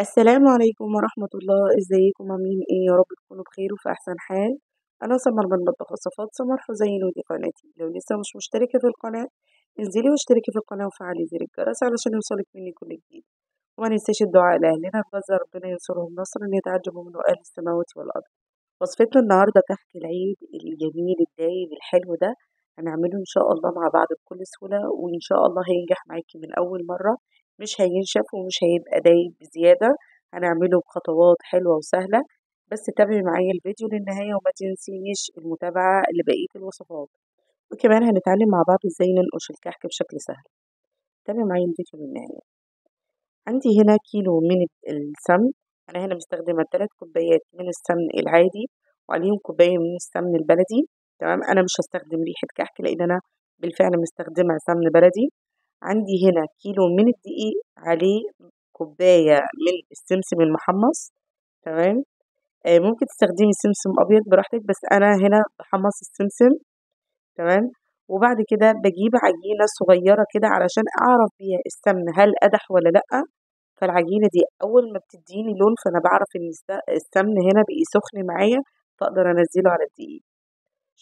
السلام عليكم ورحمة الله، ازيكم عاملين ايه؟ يا رب تكونوا بخير وفي احسن حال. انا سمر من مطبخ وصفات سمر حسين، ودي قناتي. لو لسه مش مشتركة في القناة انزلي واشتركي في القناة وفعلي زر الجرس علشان يوصلك مني كل جديد. وما ننساش الدعاء لأهلنا في غزة، ربنا ينصرهم نصرا يتعجب منه أهل السماوات والأرض. وصفتنا النهاردة كحك العيد الجميل الدايب الحلو ده، هنعمله إن شاء الله مع بعض بكل سهولة، وإن شاء الله هينجح معاكي من أول مرة. مش هينشف ومش هيبقى دايب بزيادة. هنعمله بخطوات حلوة وسهلة. بس تابعي معايا الفيديو للنهاية وما تنسينيش المتابعة لبقية الوصفات. وكمان هنتعلم مع بعض ازاي ننقش الكحك بشكل سهل. تابعي معايا الفيديو للنهاية. عندي هنا كيلو من السمن. أنا هنا مستخدمة 3 كوبايات من السمن العادي، وعليهم كوباية من السمن البلدي. تمام، أنا مش هستخدم ريحة كحك لأن أنا بالفعل مستخدمة سمن بلدي. عندي هنا كيلو من الدقيق، عليه كوباية من السمسم المحمص. تمام. ممكن تستخدمي سمسم أبيض براحتك، بس أنا هنا بحمص السمسم. تمام. وبعد كده باجيب عجينة صغيرة كده علشان أعرف بيها السمن هل قدح ولا لأ. فالعجينة دي أول ما بتديني لون فأنا بعرف إن السمن هنا بقي سخن معايا، فأقدر أنزله على الدقيق.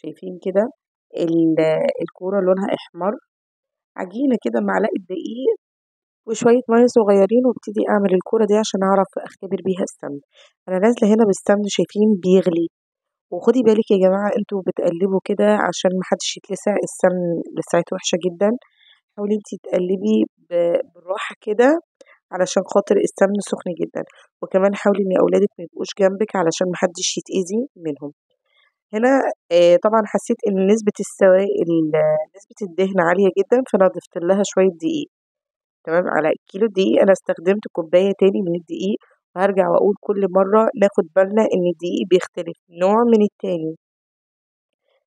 شايفين كده الكورة لونها أحمر. عجينة كده معلقة دقيق وشوية مية صغيرين، وابتدي أعمل الكورة دي عشان أعرف أختبر بيها السمن. أنا نازلة هنا بالسمن، شايفين بيغلي. وخدي بالك يا جماعة انتوا بتقلبوا كده عشان محدش يتلسع، السمن لسعته وحشة جدا. حاولي انتي تقلبي بالراحة كده علشان خاطر السمن سخن جدا. وكمان حاولي ان اولادك ما يبقوش جنبك علشان محدش يتأذي منهم. هنا طبعا حسيت ان نسبة السوائل، نسبة الدهن عالية جدا، فانا ضفت لها شوية دقيق. تمام، على كيلو دقيق انا استخدمت كوباية تاني من الدقيق. وهرجع واقول كل مرة ناخد بالنا ان الدقيق بيختلف نوع من التاني.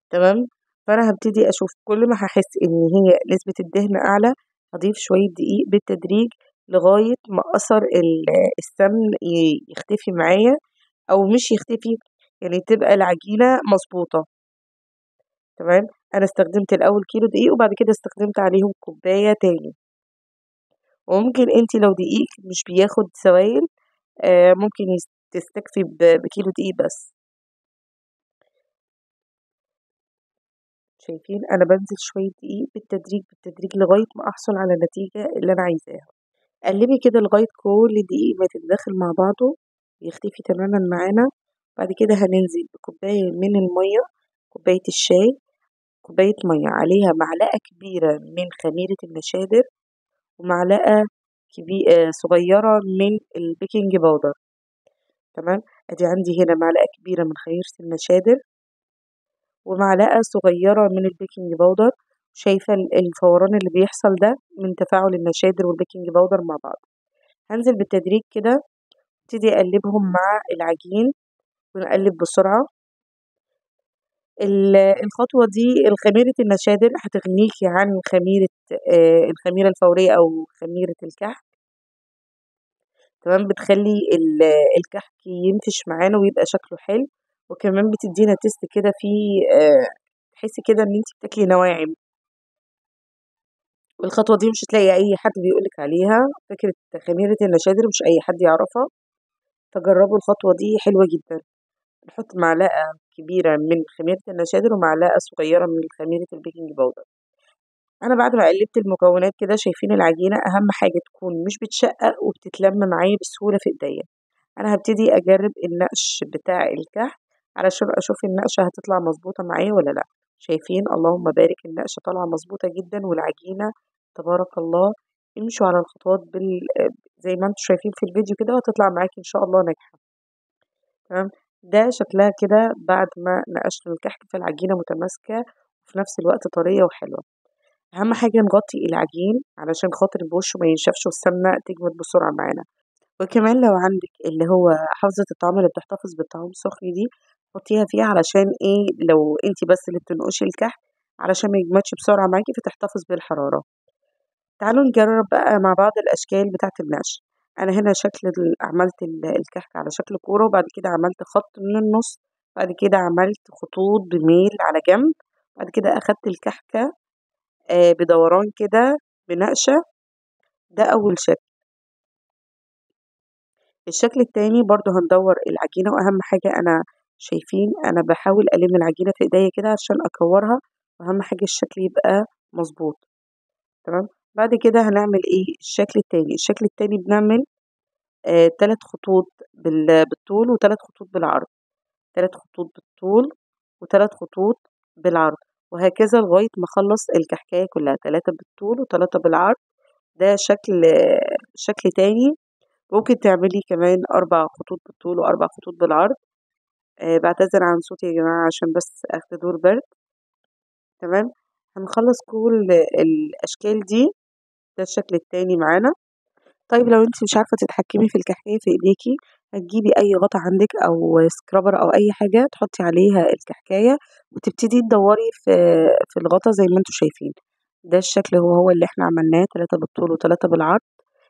تمام. فانا هبتدي اشوف كل ما هحس ان هي نسبة الدهن اعلى، هضيف شوية دقيق بالتدريج لغاية ما اثر السمن يختفي معايا، او مش يختفي، يعني تبقى العجينة مظبوطة. تمام. انا استخدمت الاول كيلو دقيق وبعد كده استخدمت عليهم كوباية تاني. وممكن انتي لو دقيق مش بياخد سوائل ممكن تستكفي بكيلو دقيق بس. شايفين انا بنزل شوية دقيق بالتدريج بالتدريج لغاية ما احصل على النتيجة اللي انا عايزاها. قلبي كده لغاية كل دقيق ما تتداخل مع بعضه، يختفي تماما معانا. بعد كده هننزل بكوباية من المية، كوباية الشاي، كوباية مية عليها معلقة كبيرة من خميرة النشادر، ومعلقة صغيرة من البيكنج باودر. تمام. ادي عندي هنا معلقة كبيرة من خميرة النشادر، ومعلقة صغيرة من البيكنج باودر. شايفة الفوران اللي بيحصل ده من تفاعل النشادر والبيكنج باودر مع بعض. هنزل بالتدريج كده، ابتدي اقلبهم مع العجين ونقلب بسرعة. الخطوة دي الخميرة النشادر هتغنيكي عن الخميرة الفورية أو خميرة الكحك. تمام، بتخلي الكحك ينفش معانا ويبقى شكله حلو. وكمان بتدينا تيست كده فيه تحسي كده ان انت بتاكلي نواعم. والخطوة دي مش هتلاقي اي حد بيقولك عليها، فكرة خميرة النشادر مش اي حد يعرفها. فجربوا الخطوة دي حلوة جدا. نحط معلقة كبيرة من خميرة النشادر ومعلقة صغيرة من خميرة البيكنج باودر. أنا بعد ما قلبت المكونات كده، شايفين العجينة أهم حاجة تكون مش بتشقق وبتتلم معايا بسهولة في إيديا. أنا هبتدي أجرب النقش بتاع الكحك علشان أشوف النقشة هتطلع مظبوطة معايا ولا لأ. شايفين اللهم بارك النقشة طالعة مظبوطة جدا، والعجينة تبارك الله. امشوا على الخطوات زي ما انتم شايفين في الفيديو كده، وهتطلع معاكي إن شاء الله ناجحة. تمام. ده شكلها كده بعد ما نقشنا الكحك، فالعجينة متماسكة وفي نفس الوقت طرية وحلوة. أهم حاجة نغطي العجين علشان خاطر الوش ما ينشفش والسمنة تجمد بسرعة معانا. وكمان لو عندك اللي هو حافظة الطعام اللي بتحتفظ بالطعام سخن دي، حطيها فيها علشان ايه، لو انتي بس اللي بتنقشي الكحك علشان ما يجمدش بسرعة معاكي فتحتفظ بالحرارة. تعالوا نجرب بقى مع بعض الأشكال بتاعة النقش. أنا هنا عملت الكحك على شكل كورة، وبعد كده عملت خط من النص. بعد كده عملت خطوط بميل على جنب. بعد كده أخدت الكحكة بدوران كده بنقشة. ده أول شكل. الشكل التاني برضه هندوّر العجينة، وأهم حاجة أنا باحاول ألِم العجينة في إيديّا كده عشان أكوّرها، وأهم حاجة الشكل يبقى مضبوط. تمام. بعد كده هنعمل إيه، الشكل التاني بنعمل 3 خطوط بالطول و3 خطوط بالعرض، 3 خطوط بالطول و3 خطوط بالعرض، وهكذا لغاية ما أخلّص الكحكاية كلّها، 3 بالطول و3 بالعرض. ده شكل تاني. ممكن تعملي كمان 4 خطوط بالطول و4 خطوط بالعرض. باعتذر عن صوتي يا جماعة عشان بس آخدة دور برد. تمام. هنخلّص كل الأشكال دي. ده الشكل التاني معانا. طيب لو أنتِ مش عارفة تتحكمي في الكحكاية في إيديكِ، هتجيبي أي غطا عندِك أو scrubber أو أي حاجة تحطّي عليها الكحكاية، وتبتدي تدوّري في الغطا زي ما أنتم شايفين. ده الشكل هو اللي إحنا عملناه 3 بالطول و3 بالعرض.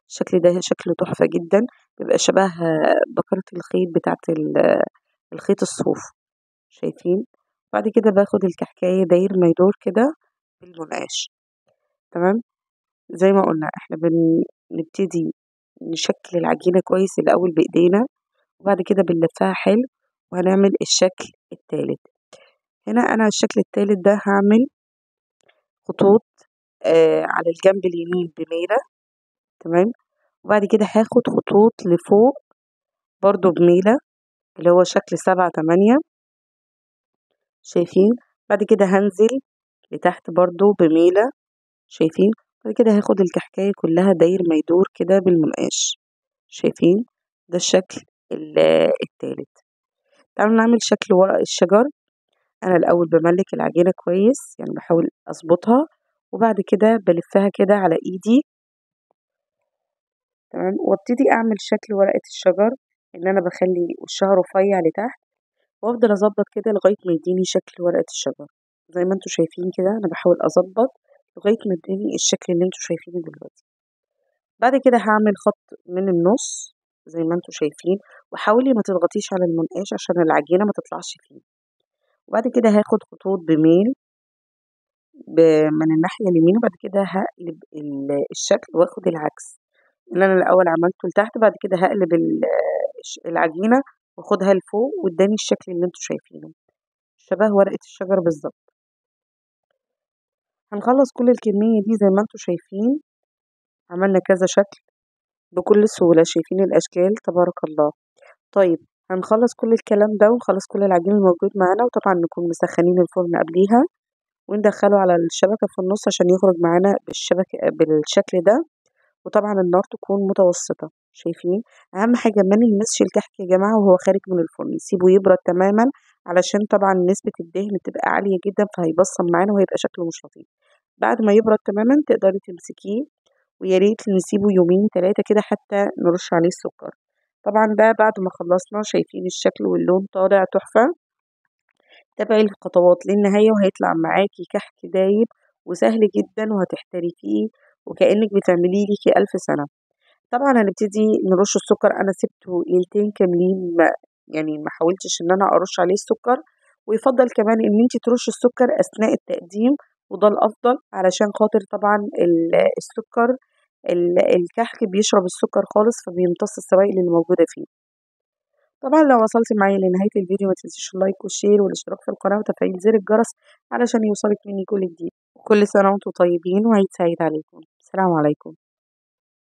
الشكل ده شكله تحفة جدًا، بيبقى شبه بكرة الخيط بتاعة الخيط الصوف، شايفين؟ بعد كده باخد الكحكاية داير ما يدور كده بالمنقاش. تمام. زي ما قُلنا إحنا نبتدي نشكِّل العجينة كويس الأول بإيدينا، وبعد كده بنلفّها حلو، وهنعمل الشكل التالت. هنا أنا الشكل التالت ده هاعمل خطوط على الجنب اليمين بميلة. تمام. وبعد كده هاخد خطوط لفوق برضه بميلة، اللي هو شكل 7، 8، شايفين؟ بعد كده هانزل لتحت برضه بميلة، شايفين؟ بعد كده هاخد الكحكاية كلّها داير ما يدور كده بالمنقاش، شايفين؟ ده الشكل التالت. تعالوا نعمل شكل ورق الشجر. أنا الأول باملِّك العجينة كويس، يعني باحاول أضبطها، وبعد كده بالِفّها كده على إيدي. تمام. وابتدي أعمل شكل ورقة الشجر، إن أنا باخلّي وشّها رفيّع لتحت، وأفضل أضبّط كده لغاية ما يدّيني شكل ورقة الشجر. زي ما أنتم شايفين كده أنا باحاول أضبّط لغاية ما يدّيني الشكل اللي أنتم شايفينه دلوقتي. بعد كده هاعمل خط من النُص زي ما أنتم شايفين، وحاولي ما تضغطيش على المنقاش عشان العجينة ما تطلعش فيه. وبعد كده هاخد خطوط بميل من الناحية اليمين، وبعد كده هاقلب الشكل وآخد العكس، اللي أنا الأول عملته لتحت، بعد كده هاقلب العجينة وآخدها لفوق، وادّاني الشكل اللي أنتم شايفينه، شبه ورقة الشجر بالضبط. هنخلّص كل الكمية دي زي ما أنتم شايفين، عملنا كذا شكل بكل سهولة، شايفين الأشكال تبارك الله. طيب هنخلّص كل الكلام ده ونخلّص كل العجين الموجود معانا، وطبعًا نكون مسخّنين الفرن قبليها، وندخّله على الشبكة في النُص عشان يخرج معانا بالشكل ده. وطبعًا النار تكون متوسطة، شايفين؟ أهم حاجة ما نلمسش الكحك يا جماعة وهو خارج من الفرن، نسيبه يبرد تمامًا علشان طبعًا نسبة الدهن بتبقى عالية جدًا فهيبصّم معانا وهيبقى شكله مش لطيف. بعد ما يبرد تمامًا تقدري تمسكيه، ويا ريت نسيبه يومين 3 كده حتى نرش عليه السكر. طبعًا ده بعد ما خلّصنا، شايفين الشكل واللون طالع تحفة. تابعي الخطوات للنهاية وهيطلع معاكِ كحك دايب وسهل جدًا وهتحترفيه وكأنِك بتعمليه ليكِ ألف سنة. طبعًا هنبتدي نرُش السكر، أنا سِبته ليلتين كاملين، ما حاولتش إن أنا أرُش عليه السكر، ويُفضّل كمان إن أنتِ ترُشّي السكر أثناء التقديم، وده الأفضل علشان خاطر طبعًا السكر الكحك بيشرب السكر خالص فبيمتص السوائل اللي موجودة فيه. طبعًا لو وصلتِ معايا لنهاية الفيديو ما تنسيش اللايك والشير والاشتراك في القناة وتفعيل زر الجرس علشان يوصلِك مني كل جديد. كل سنة وأنتم طيبين وعيد سعيد عليكم. السلام عليكم.